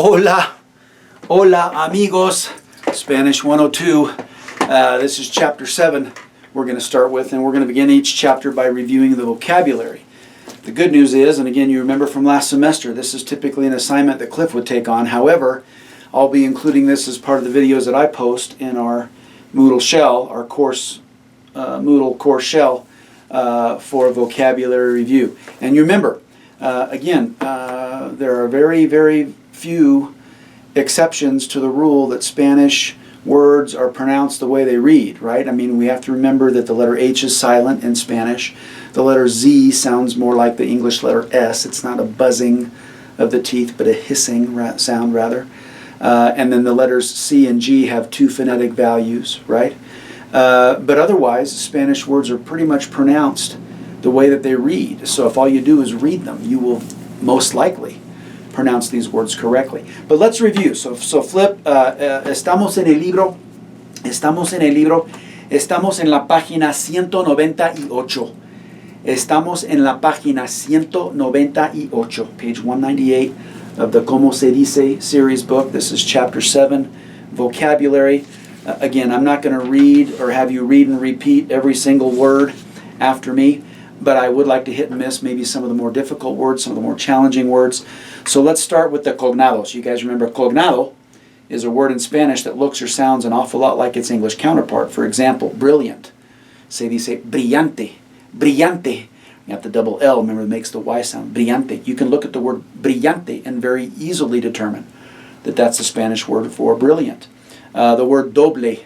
Hola, hola amigos, Spanish 102. This is chapter 7 we're going to start with, and we're going to begin each chapter by reviewing the vocabulary. The good news is, and again you remember from last semester, this is typically an assignment that Cliff would take on. However, I'll be including this as part of the videos that I post in our Moodle shell, our course, Moodle course shell for vocabulary review. And you remember, again, there are very, very few exceptions to the rule that Spanish words are pronounced the way they read, right? I mean, we have to remember that the letter H is silent in Spanish. The letter Z sounds more like the English letter S. It's not a buzzing of the teeth, but a hissing sound rather. And then the letters C and G have two phonetic values, right? But otherwise, Spanish words are pretty much pronounced the way that they read. So if all you do is read them, you will most likely pronounce these words correctly. But let's review. So flip. Estamos en el libro. Estamos en la página 198. Estamos en la página 198, page 198 of the Como se dice series book. This is chapter 7, vocabulary. Again, I'm not going to read or have you read and repeat every single word after me, but I would like to hit and miss maybe some of the more difficult words, some of the more challenging words. So let's start with the cognados. You guys remember cognado is a word in Spanish that looks or sounds an awful lot like its English counterpart. For example, brilliant. Se dice brillante. Brillante. You have the double L, remember, it makes the Y sound. Brillante. You can look at the word brillante and very easily determine that that's the Spanish word for brilliant. The word doble.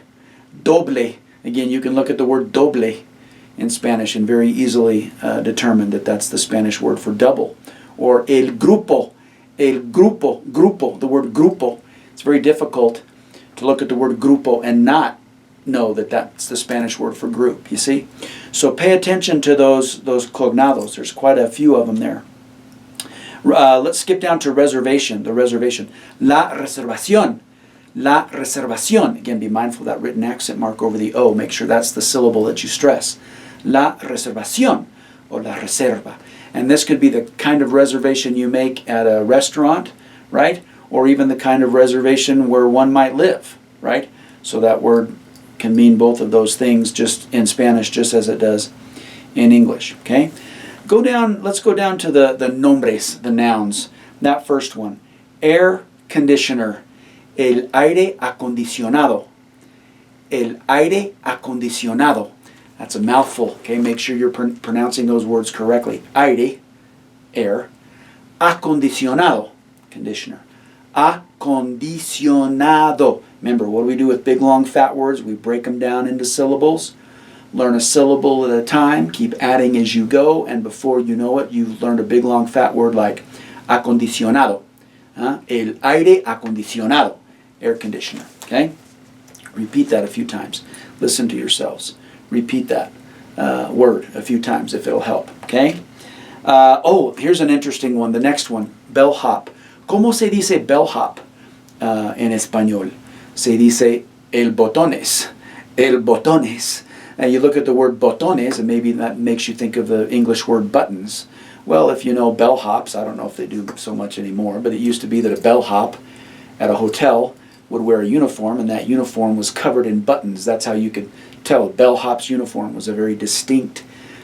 Doble. Again, you can look at the word doble in Spanish and very easily determine that that's the Spanish word for double. Or el grupo. El grupo. Grupo. The word grupo. It's very difficult to look at the word grupo and not know that that's the Spanish word for group, you see? So pay attention to those cognados. There's quite a few of them there. Let's skip down to reservation, the reservation. La reservación. La reservación. Again, be mindful of that written accent mark over the O. Make sure that's the syllable that you stress. La reservación, or la reserva. And this could be the kind of reservation you make at a restaurant, right? Or even the kind of reservation where one might live, right? So that word can mean both of those things just in Spanish, just as it does in English, okay? Let's go down to the nombres, the nouns. That first one, air conditioner, el aire acondicionado, el aire acondicionado. That's a mouthful, okay? Make sure you're pronouncing those words correctly. Aire, air, acondicionado, conditioner. Acondicionado. Remember, what do we do with big, long, fat words? We break them down into syllables. Learn a syllable at a time. Keep adding as you go. And before you know it, you've learned a big, long, fat word like acondicionado. El aire acondicionado. Air conditioner. Okay? Repeat that a few times. Listen to yourselves. Repeat that word a few times if it'll help. Okay? Here's an interesting one. The next one. Bellhop. ¿Cómo se dice bellhop en español? Se dice el botones. El botones. And you look at the word botones, and maybe that makes you think of the English word buttons. Well, if you know bellhops, I don't know if they do so much anymore, but it used to be that a bellhop at a hotel would wear a uniform, and that uniform was covered in buttons. That's how you could tell a bellhop's uniform was a very distinct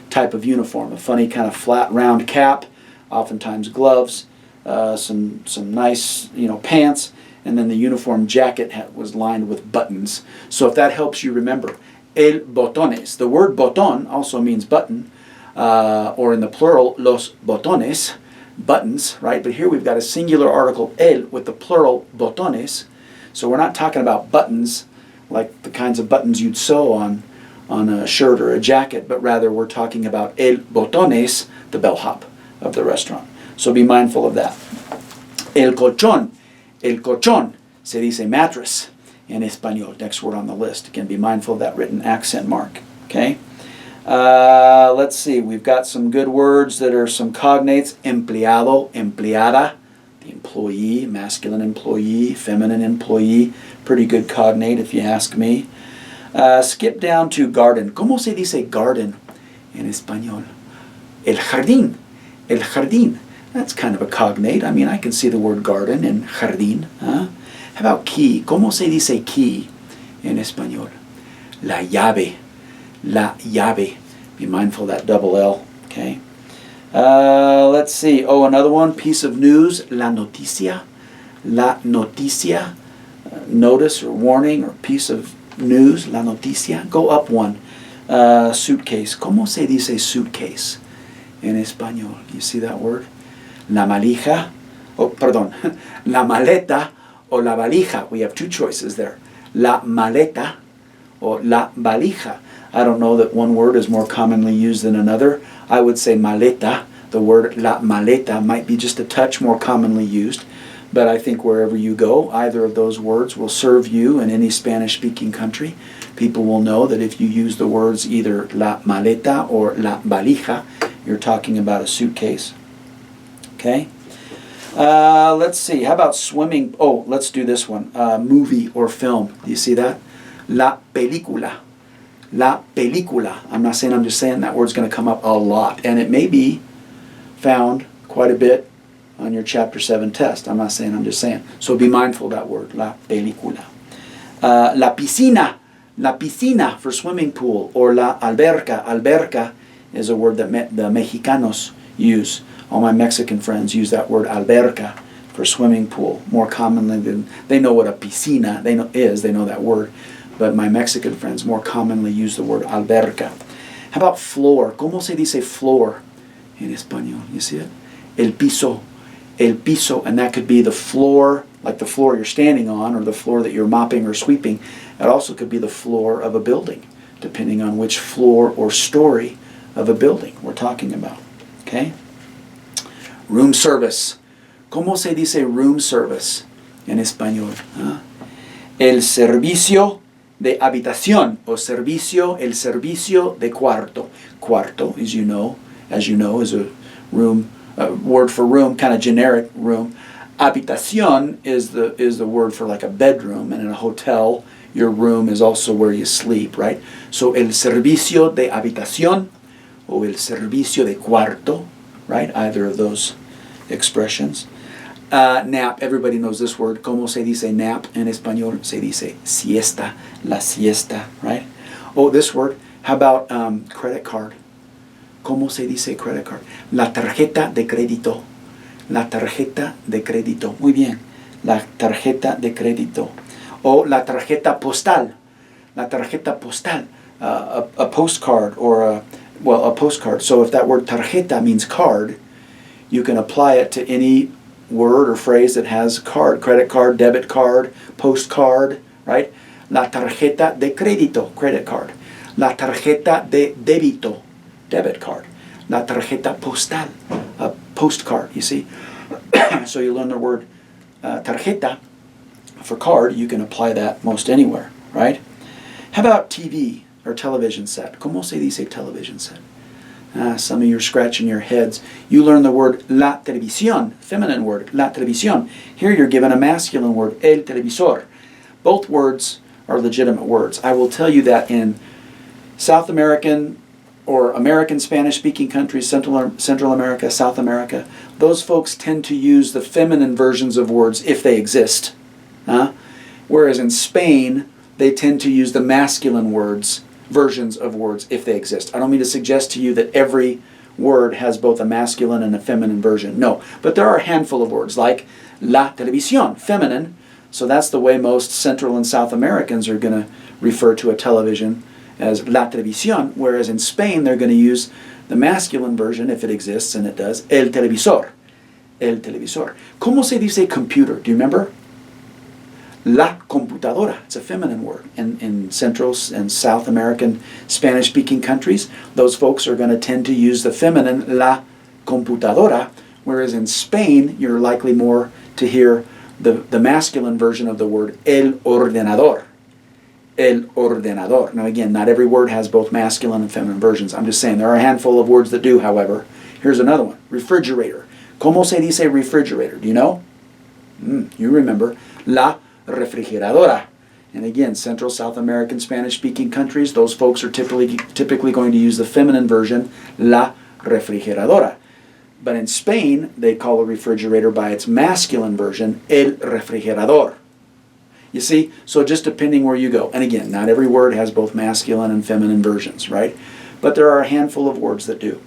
type of uniform. A funny kind of flat, round cap, oftentimes gloves, some nice, pants, and then the uniform jacket was lined with buttons. So if that helps you remember, el botones. The word boton also means button, or in the plural, los botones, buttons, right? But here we've got a singular article, el, with the plural, botones. So we're not talking about buttons like the kinds of buttons you'd sew on a shirt or a jacket, but rather we're talking about el botones, the bellhop of the restaurant. So be mindful of that. El colchón. El colchón se dice mattress in español. Next word on the list. Again, be mindful of that written accent mark. Okay? Let's see. We've got some good words that are some cognates. Empleado, empleada. The employee, masculine employee, feminine employee. Pretty good cognate if you ask me. Skip down to garden. ¿Cómo se dice garden en español? El jardín. El jardín. That's kind of a cognate. I mean, I can see the word garden and jardín. Huh? How about key? ¿Cómo se dice key en español? La llave. La llave. Be mindful of that double L. Okay. Let's see. Oh, another one. Piece of news. La noticia. La noticia. Notice or warning or piece of news. La noticia. Go up one. Suitcase. ¿Cómo se dice suitcase en español? You see that word? La malija. Oh, perdón. La maleta o la valija. We have two choices there. La maleta or la valija. I don't know that one word is more commonly used than another. I would say maleta. The word la maleta might be just a touch more commonly used. But I think wherever you go, either of those words will serve you in any Spanish-speaking country. People will know that if you use the words either la maleta or la valija, you're talking about a suitcase. Okay? Let's see. How about swimming? Oh, let's do this one. Movie or film. Do you see that? La película. La película. I'm not saying, I'm just saying that word's going to come up a lot. And it may be found quite a bit on your Chapter 7 test. I'm not saying, I'm just saying. So be mindful of that word. La película. La piscina. La piscina for swimming pool. Or la alberca. Alberca is a word that the Mexicanos use. All my Mexican friends use that word alberca for swimming pool more commonly than they know what a piscina they know that word. But my Mexican friends more commonly use the word alberca. How about floor? ¿Cómo se dice floor en español? You see it? El piso. El piso. And that could be the floor, like the floor you're standing on, or the floor that you're mopping or sweeping. It also could be the floor of a building, depending on which floor or story of a building we're talking about. Okay? Room service. ¿Cómo se dice room service en español? ¿Ah? El servicio de habitación o el servicio de cuarto. Cuarto, as you know, is a room, word for room, kind of generic room. Habitación is the word for like a bedroom, and in a hotel, your room is also where you sleep, right? So el servicio de habitación o el servicio de cuarto, right? Either of those expressions. Nap, everybody knows this word. ¿Cómo se dice nap en español? Se dice siesta, la siesta, right? Oh, this word. How about credit card? ¿Cómo se dice credit card? La tarjeta de crédito. La tarjeta de crédito. Muy bien. La tarjeta de crédito. O la tarjeta postal. La tarjeta postal. A postcard or a postcard. So if that word tarjeta means card, you can apply it to any word or phrase that has card, credit card, debit card, postcard, right? La tarjeta de crédito, credit card. La tarjeta de débito, debit card. La tarjeta postal, a postcard, you see? So you learn the word tarjeta for card, you can apply that most anywhere, right? How about TV or television set? ¿Cómo se dice television set? Some of you are scratching your heads. You learn the word la televisión, feminine word, la televisión. Here you're given a masculine word, el televisor. Both words are legitimate words. I will tell you that in South American or American Spanish-speaking countries, Central America, South America, those folks tend to use the feminine versions of words if they exist. Whereas in Spain, they tend to use the masculine versions of words if they exist. I don't mean to suggest to you that every word has both a masculine and a feminine version. No, but there are a handful of words like la televisión, feminine. So that's the way most Central and South Americans are going to refer to a television as la televisión, whereas in Spain they're going to use the masculine version, if it exists, and it does, el televisor. El televisor. ¿Cómo se dice computer? Do you remember? La computadora. It's a feminine word. In Central and South American Spanish-speaking countries, those folks are going to tend to use the feminine la computadora, whereas in Spain, you're likely more to hear the masculine version of the word el ordenador. El ordenador. Now again, not every word has both masculine and feminine versions. I'm just saying there are a handful of words that do, however. Here's another one. Refrigerator. ¿Cómo se dice refrigerator? Do you know? You remember. La refrigeradora. And again, Central South American Spanish-speaking countries, those folks are typically going to use the feminine version, la refrigeradora. But in Spain, they call a refrigerator by its masculine version, el refrigerador. You see? So just depending where you go. And again, not every word has both masculine and feminine versions, right? But there are a handful of words that do.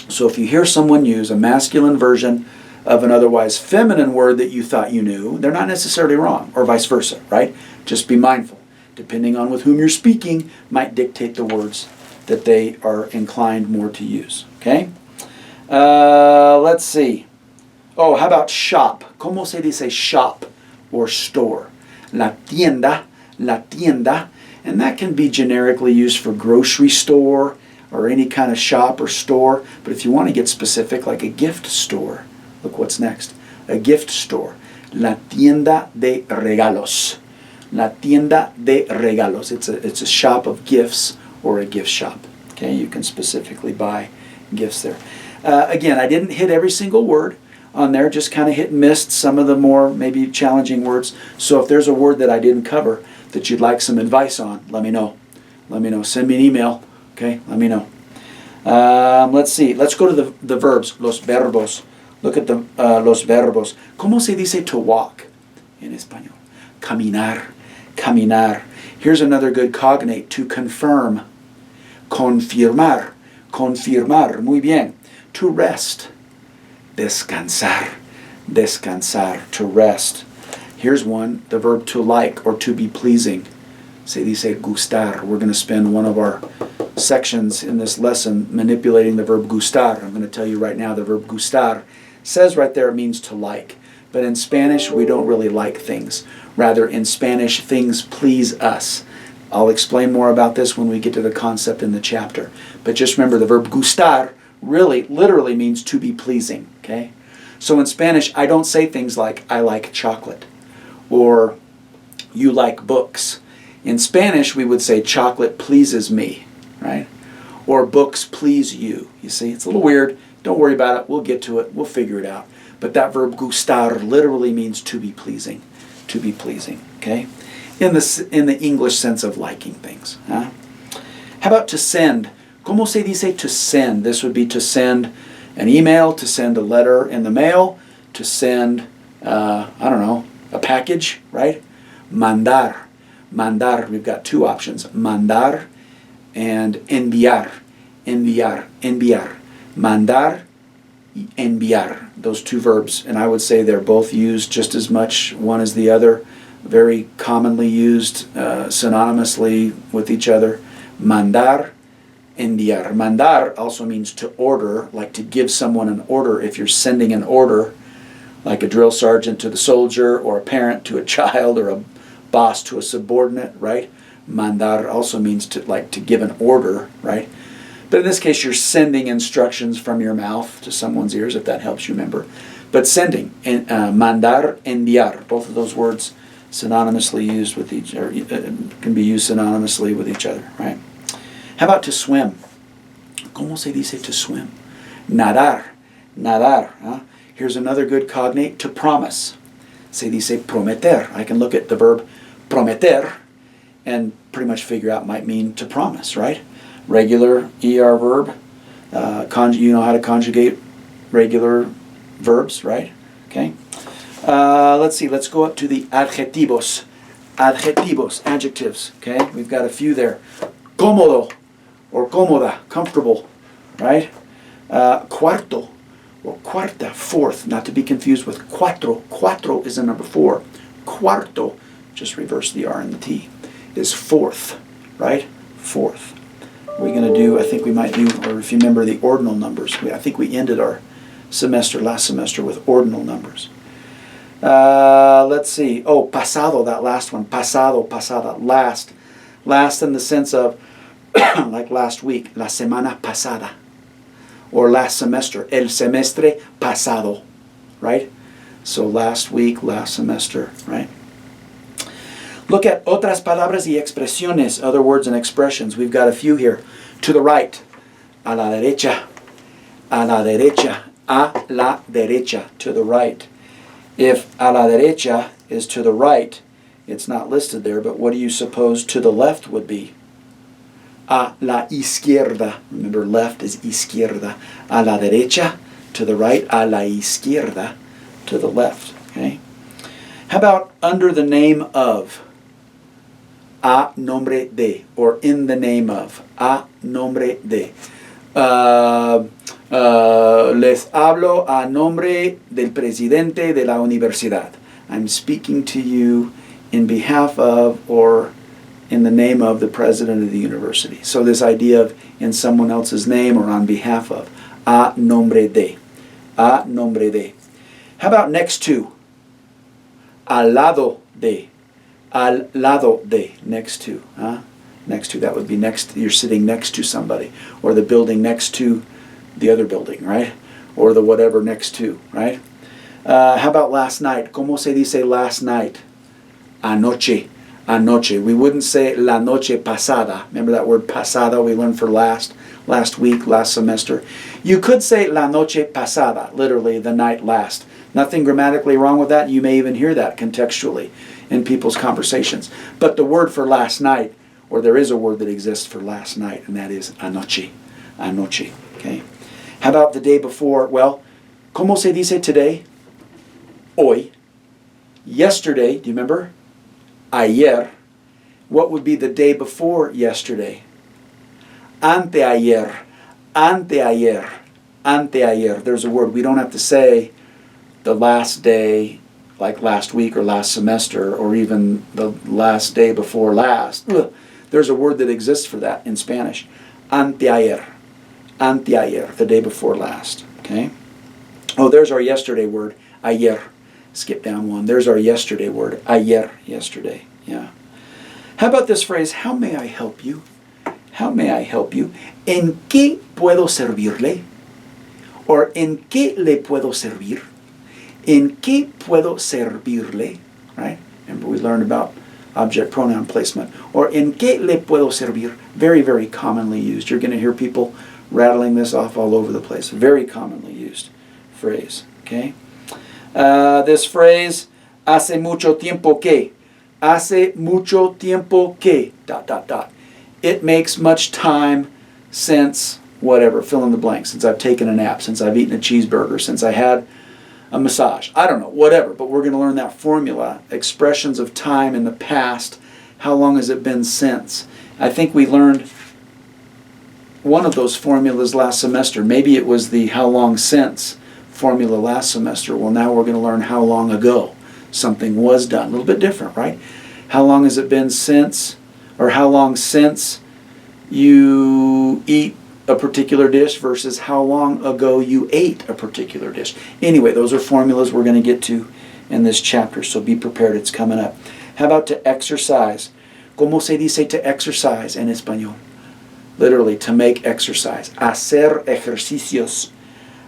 So if you hear someone use a masculine version of an otherwise feminine word that you thought you knew, they're not necessarily wrong, or vice versa, right? Just be mindful. Depending on with whom you're speaking, might dictate the words that they are inclined more to use, okay? Let's see. Oh, how about shop? ¿Cómo se dice shop or store? La tienda, and that can be generically used for grocery store or any kind of shop or store. But if you want to get specific, like a gift store, look what's next. A gift store. La tienda de regalos. La tienda de regalos. It's a shop of gifts or a gift shop. Okay, you can specifically buy gifts there. Again, I didn't hit every single word on there, just kind of hit and missed some of the more maybe challenging words. So if there's a word that I didn't cover that you'd like some advice on, let me know. Let me know. Send me an email. Okay, let me know. Let's see. Let's go to the verbs, los verbos. Look at the los verbos. ¿Cómo se dice to walk in español? Caminar. Caminar. Here's another good cognate, to confirm. Confirmar. Confirmar. Muy bien. To rest. Descansar. Descansar. To rest. Here's one, the verb to like or to be pleasing. Se dice gustar. We're going to spend one of our sections in this lesson manipulating the verb gustar. I'm going to tell you right now the verb gustar says right there it means to like. But in Spanish, we don't really like things. Rather, in Spanish, things please us. I'll explain more about this when we get to the concept in the chapter. But just remember, the verb gustar really, literally means to be pleasing. Okay? So in Spanish, I don't say things like, I like chocolate, or you like books. In Spanish, we would say, chocolate pleases me, right? Or books please you. You see, it's a little weird. Don't worry about it. We'll get to it. We'll figure it out. But that verb gustar literally means to be pleasing. To be pleasing, okay? In the English sense of liking things. Huh? How about to send? ¿Cómo se dice to send? This would be to send an email, to send a letter in the mail, to send, I don't know, a package, right? Mandar. Mandar, we've got two options. Mandar and enviar. Enviar. Enviar. Mandar y enviar. Those two verbs. And I would say they're both used just as much, one as the other. Very commonly used synonymously with each other. Mandar, enviar. Mandar also means to order, like to give someone an order. If you're sending an order, like a drill sergeant to the soldier, or a parent to a child, or a boss to a subordinate, right? Mandar also means to give an order, right? But in this case, you're sending instructions from your mouth to someone's ears, if that helps you remember. But sending, mandar, enviar, both of those words synonymously used with each, or can be used synonymously with each other, right? How about to swim? ¿Cómo se dice to swim? Nadar, nadar. Huh? Here's another good cognate, to promise. Se dice prometer. I can look at the verb prometer and pretty much figure out might mean to promise, right? Regular ER verb. You know how to conjugate regular verbs, right? Okay. Let's see. Let's go up to the adjetivos. Adjetivos, adjectives. Okay. We've got a few there. Cómodo or cómoda, comfortable, right? Cuarto or cuarta, fourth, not to be confused with cuatro. Cuatro is a number 4. Cuarto, just reverse the R and the T, is fourth, right? Fourth. We're going to do, I think we might do, or if you remember the ordinal numbers, I think we ended our semester, last semester, with ordinal numbers. Let's see. Oh, pasado, that last one. Pasado, pasada, last. Last in the sense of, like last week, la semana pasada. Or last semester, el semestre pasado, right? So last week, last semester, right? Look at otras palabras y expresiones, other words and expressions. We've got a few here. To the right, a la derecha, a la derecha, a la derecha, to the right. If a la derecha is to the right, it's not listed there, but what do you suppose to the left would be? A la izquierda. Remember, left is izquierda. A la derecha, to the right. A la izquierda, to the left. Okay. How about under the name of? A nombre de, or in the name of. A nombre de. Les hablo a nombre del presidente de la universidad. I'm speaking to you in behalf of or in the name of the president of the university. So this idea of in someone else's name or on behalf of. A nombre de. A nombre de. How about next to? Al lado de. Al lado de. Next to. Next to, that would be next, you're sitting next to somebody. Or the building next to the other building, right? Or the whatever next to, right? How about last night? ¿Cómo se dice last night? Anoche. Anoche. We wouldn't say la noche pasada. Remember that word pasada we learned for last week, last semester? You could say la noche pasada, literally the night last. Nothing grammatically wrong with that. You may even hear that contextually in people's conversations. But the word for last night, or there is a word that exists for last night, and that is anoche. Anoche. Okay. How about the day before? Well, ¿cómo se dice today? Hoy. Yesterday, do you remember? Ayer. What would be the day before yesterday? Anteayer. Anteayer. Anteayer. There's a word. We don't have to say the last day, like last week or last semester, or even the last day before last. There's a word that exists for that in Spanish. Anteayer. Anteayer, the day before last. Okay? Oh, there's our yesterday word. Ayer. Skip down one. There's our yesterday word. Ayer, yesterday. Yeah. How about this phrase? How may I help you? How may I help you? ¿En qué puedo servirle? Or ¿en qué le puedo servir? ¿En qué puedo servirle? Right? Remember we learned about object pronoun placement. Or ¿en qué le puedo servir? Very, very commonly used. You're going to hear people rattling this off all over the place. Very commonly used phrase. Okay? This phrase, hace mucho tiempo que. Hace mucho tiempo que. ... It makes much time since whatever, fill in the blank, since I've taken a nap, since I've eaten a cheeseburger, since I had a massage. I don't know, whatever, but we're going to learn that formula, expressions of time in the past. How long has it been since? I think we learned one of those formulas last semester. Maybe it was the how long since formula last semester. Well, now we're going to learn how long ago something was done. A little bit different, right? How long has it been since, or how long since you eat a particular dish versus how long ago you ate a particular dish. Anyway, those are formulas we're going to get to in this chapter, so be prepared, it's coming up. How about to exercise? ¿Cómo se dice to exercise en español? Literally, to make exercise. Hacer ejercicios.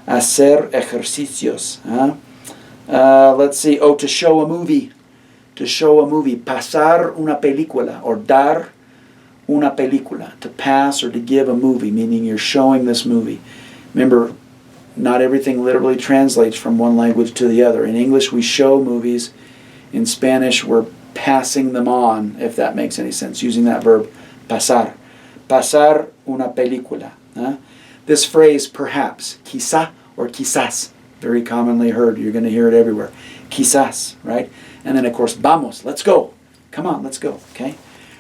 Hacer ejercicios. Let's see. Oh, to show a movie. To show a movie. Pasar una película, or dar una película. To pass or to give a movie, meaning you're showing this movie. Remember, not everything literally translates from one language to the other. In English, we show movies. In Spanish, we're passing them on, if that makes any sense, using that verb, pasar. Pasar una película. This phrase, perhaps, quizá or quizás, very commonly heard. You're going to hear it everywhere. Quizás, right? And then, of course, vamos, let's go. Come on, let's go, okay?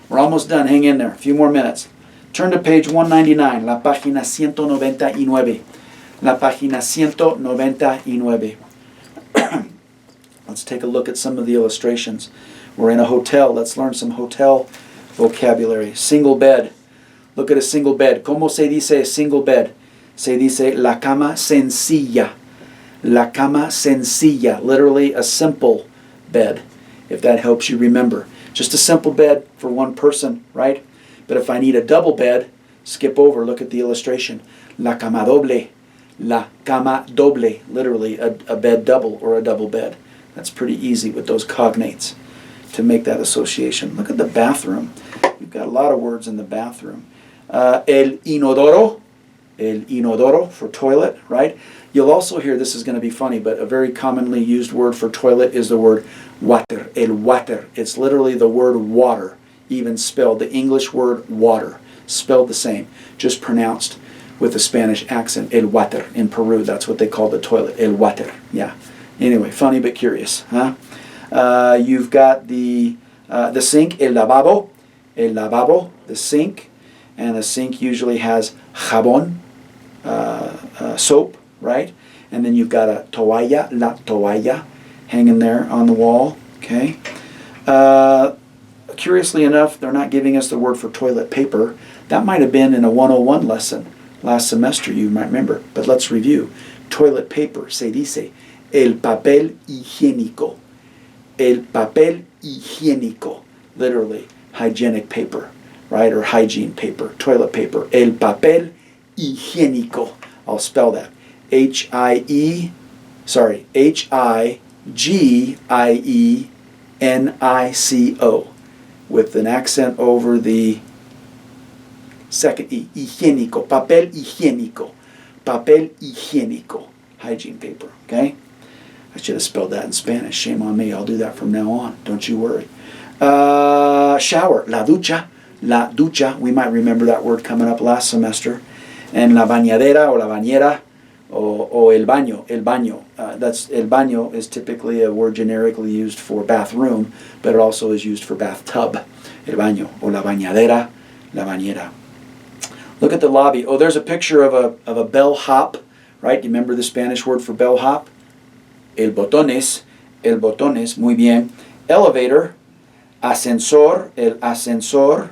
We're almost done. Hang in there. A few more minutes. Turn to page 199, la página 199. La página 199. Let's take a look at some of the illustrations. We're in a hotel. Let's learn some hotel vocabulary. Single bed. Look at a single bed. ¿Cómo se dice single bed? Se dice la cama sencilla. La cama sencilla. Literally a simple bed, if that helps you remember. Just a simple bed for one person, right? But if I need a double bed, skip over. Look at the illustration. La cama doble. La cama doble. Literally a bed double or a double bed. That's pretty easy with those cognates to make that association. Look at the bathroom. We've got a lot of words in the bathroom. El inodoro for toilet, right? You'll also hear, this is going to be funny, but a very commonly used word for toilet is the word water. El water. It's literally the word water, even spelled. The English word water, spelled the same, just pronounced with a Spanish accent. El water. In Peru, that's what they call the toilet. El water. Yeah. Anyway, funny but curious. Huh? You've got the sink, el lavabo. El lavabo, the sink. And the sink usually has jabón, soap, right? And then you've got a toalla, la toalla, hanging there on the wall. Okay. Curiously enough, they're not giving us the word for toilet paper. That might have been in a 101 lesson last semester, you might remember. But let's review. Toilet paper, se dice el papel higiénico. El papel higiénico, literally hygienic paper, right? Or hygiene paper, toilet paper. El papel higiénico. I'll spell that. Higienico, with an accent over the second E. Higiénico, papel higiénico. Papel higiénico, hygiene paper, okay? I should have spelled that in Spanish. Shame on me. I'll do that from now on. Don't you worry. Shower, la ducha. La ducha, we might remember that word coming up last semester. And la bañadera or la bañera o el baño. El baño. That's el baño is typically a word generically used for bathroom, but it also is used for bathtub. El baño o la bañadera, la bañera. Look at the lobby. Oh, there's a picture of a bellhop, right? You remember the Spanish word for bellhop? El botones, muy bien. Elevator, ascensor, el ascensor,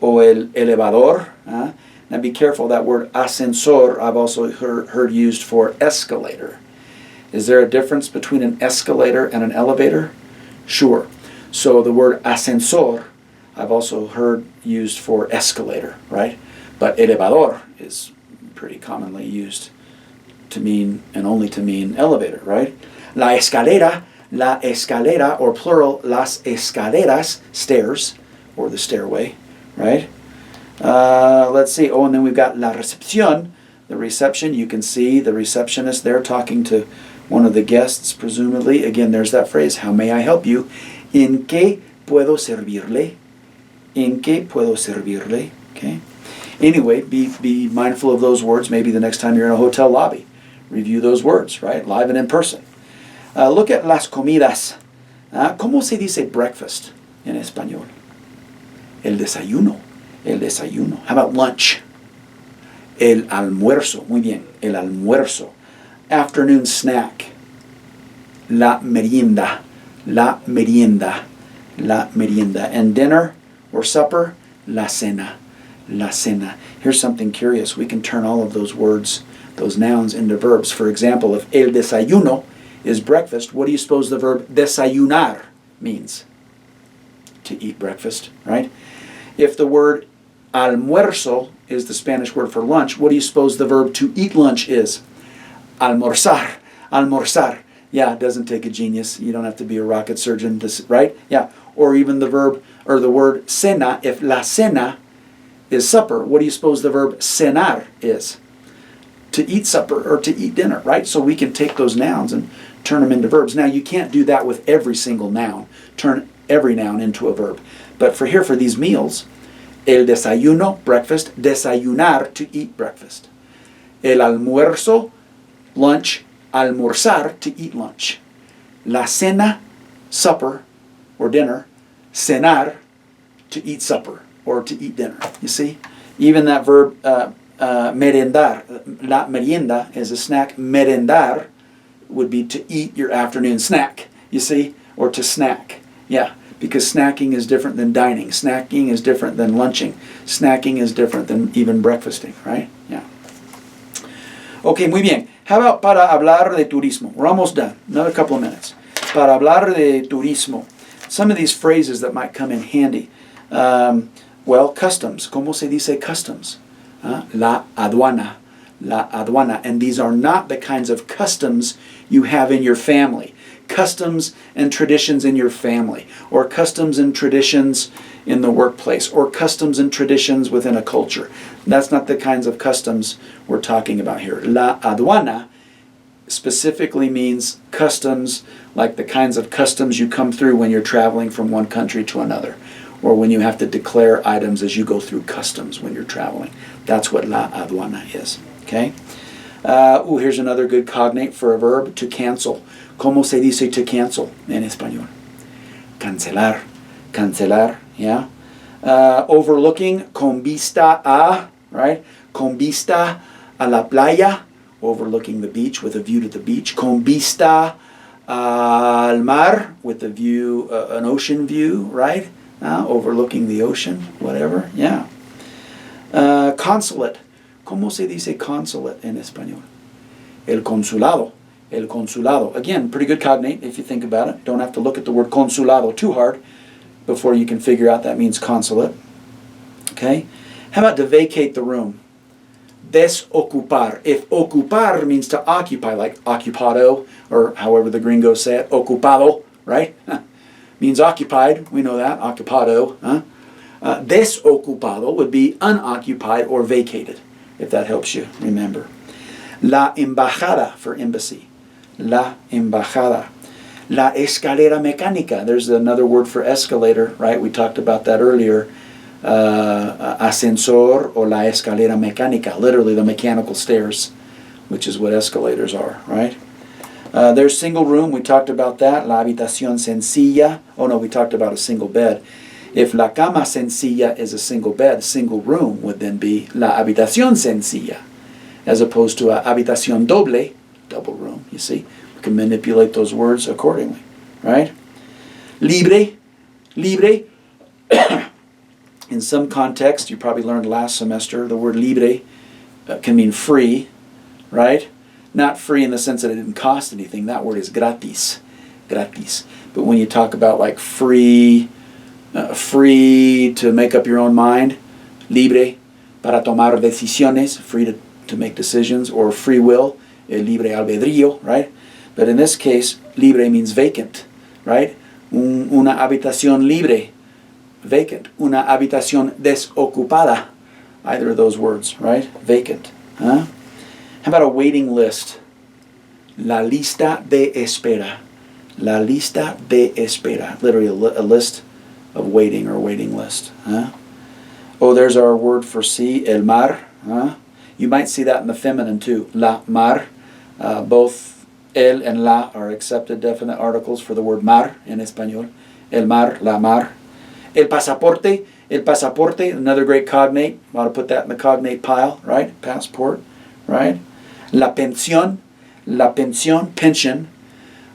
o el elevador. Now be careful, that word ascensor I've also heard used for escalator. Is there a difference between an escalator and an elevator? Sure. So the word ascensor I've also heard used for escalator, right? But elevador is pretty commonly used to mean, and only to mean, elevator, right? La escalera, or plural, las escaleras, stairs, or the stairway, right? Let's see. Oh, and then we've got la recepción, the reception. You can see the receptionist there talking to one of the guests, presumably. Again, there's that phrase, how may I help you? ¿En qué puedo servirle? ¿En qué puedo servirle? Okay. Anyway, be mindful of those words. Maybe the next time you're in a hotel lobby, review those words, right? Live and in person. Look at las comidas. ¿Cómo se dice breakfast en español? El desayuno. El desayuno. How about lunch? El almuerzo. Muy bien. El almuerzo. Afternoon snack. La merienda. La merienda. La merienda. And dinner or supper? La cena. La cena. Here's something curious. We can turn all of those words, those nouns, into verbs. For example, if el desayuno is breakfast, what do you suppose the verb desayunar means? To eat breakfast, right? If the word almuerzo is the Spanish word for lunch, what do you suppose the verb to eat lunch is? Almorzar. Almorzar. Yeah, it doesn't take a genius. You don't have to be a rocket surgeon, right? Yeah. Or even the verb, or the word cena. If la cena is supper, what do you suppose the verb cenar is? To eat supper or to eat dinner, right? So we can take those nouns and turn them into verbs. Now, you can't do that with every single noun. Turn every noun into a verb. But for these meals, el desayuno, breakfast, desayunar, to eat breakfast. El almuerzo, lunch, almorzar, to eat lunch. La cena, supper or dinner, cenar, to eat supper or to eat dinner. You see? Even that verb merendar, la merienda is a snack. Merendar would be to eat your afternoon snack, you see? Or to snack. Yeah, because snacking is different than dining. Snacking is different than lunching. Snacking is different than even breakfasting, right? Yeah. Okay, muy bien. How about para hablar de turismo? We're almost done. Another couple of minutes. Para hablar de turismo. Some of these phrases that might come in handy. Well, customs. ¿Cómo se dice customs? La aduana. La aduana. And these are not the kinds of customs you have in your family. Customs and traditions in your family. Or customs and traditions in the workplace. Or customs and traditions within a culture. That's not the kinds of customs we're talking about here. La aduana specifically means customs like the kinds of customs you come through when you're traveling from one country to another. or when you have to declare items as you go through customs when you're traveling. That's what la aduana is. Okay? Here's another good cognate for a verb, to cancel. ¿Cómo se dice to cancel en español? Cancelar. Cancelar, yeah? Overlooking, con vista a, right? Con vista a la playa, overlooking the beach, with a view to the beach. Con vista al mar, with a view, an ocean view, right? Overlooking the ocean, whatever, yeah. Consulate. ¿Cómo se dice consulate en español? El consulado. El consulado. Again, pretty good cognate if you think about it. Don't have to look at the word consulado too hard before you can figure out that means consulate. Okay? How about to vacate the room? Desocupar. If ocupar means to occupy, like occupado, or however the gringos say it, ocupado, right? Means occupied. We know that. Occupado. Desocupado would be unoccupied or vacated, if that helps you remember. La embajada for embassy. La embajada. La escalera mecánica. There's another word for escalator, right? We talked about that earlier. Ascensor or la escalera mecánica. Literally the mechanical stairs, which is what escalators are, right? There's single room. We talked about that. La habitación sencilla. Oh no, we talked about a single bed. If la cama sencilla is a single bed, single room would then be la habitación sencilla, as opposed to a habitación doble, double room, you see. We can manipulate those words accordingly, right? Libre, libre. In some context, you probably learned last semester, the word libre can mean free, right? Not free in the sense that it didn't cost anything. That word is gratis, gratis. But when you talk about like free to make up your own mind, libre, para tomar decisiones, free to make decisions, or free will, el libre albedrío, right? But in this case, libre means vacant, right? Una habitación libre, vacant. Una habitación desocupada, either of those words, right? Vacant. How about a waiting list? La lista de espera. La lista de espera. Literally a list of waiting or waiting list. Oh, there's our word for sea, el mar. You might see that in the feminine too, la mar. Both el and la are accepted definite articles for the word mar in español. El mar, la mar. El pasaporte, another great cognate. I ought to put that in the cognate pile, right? Passport, right? La pensión, pension.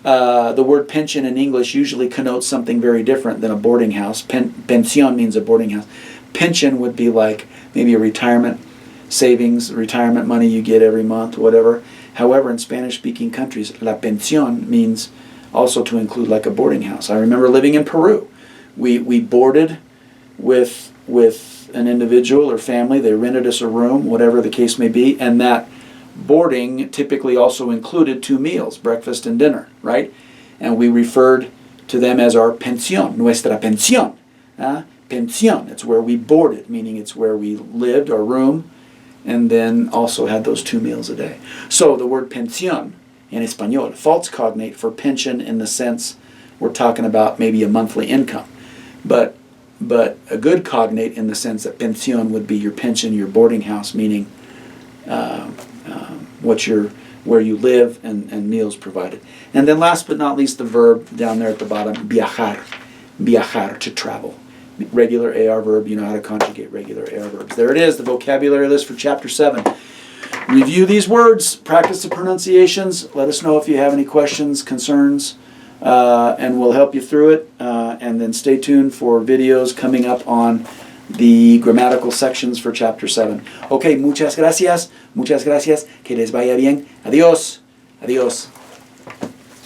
The word pension in English usually connotes something very different than a boarding house. Pensión means a boarding house. Pension would be like maybe a retirement savings, retirement money you get every month, whatever. However, in Spanish-speaking countries, la pensión means also to include like a boarding house. I remember living in Peru. We boarded with an individual or family. They rented us a room, whatever the case may be, and that boarding typically also included 2 meals, breakfast and dinner, right? And we referred to them as our pensión, nuestra pensión. Pensión, it's where we boarded, meaning it's where we lived, our room, and then also had those 2 meals a day. So the word pensión in español, false cognate for pension in the sense we're talking about maybe a monthly income. But a good cognate in the sense that pensión would be your pension, your boarding house, meaning where you live and meals provided. And then last but not least, the verb down there at the bottom, viajar. Viajar, to travel. Regular AR verb, you know how to conjugate regular AR verbs. There it is, the vocabulary list for Chapter 7. Review these words, practice the pronunciations, let us know if you have any questions, concerns, and we'll help you through it. And then stay tuned for videos coming up on the grammatical sections for Chapter 7. Okay, muchas gracias, que les vaya bien. Adiós, adiós.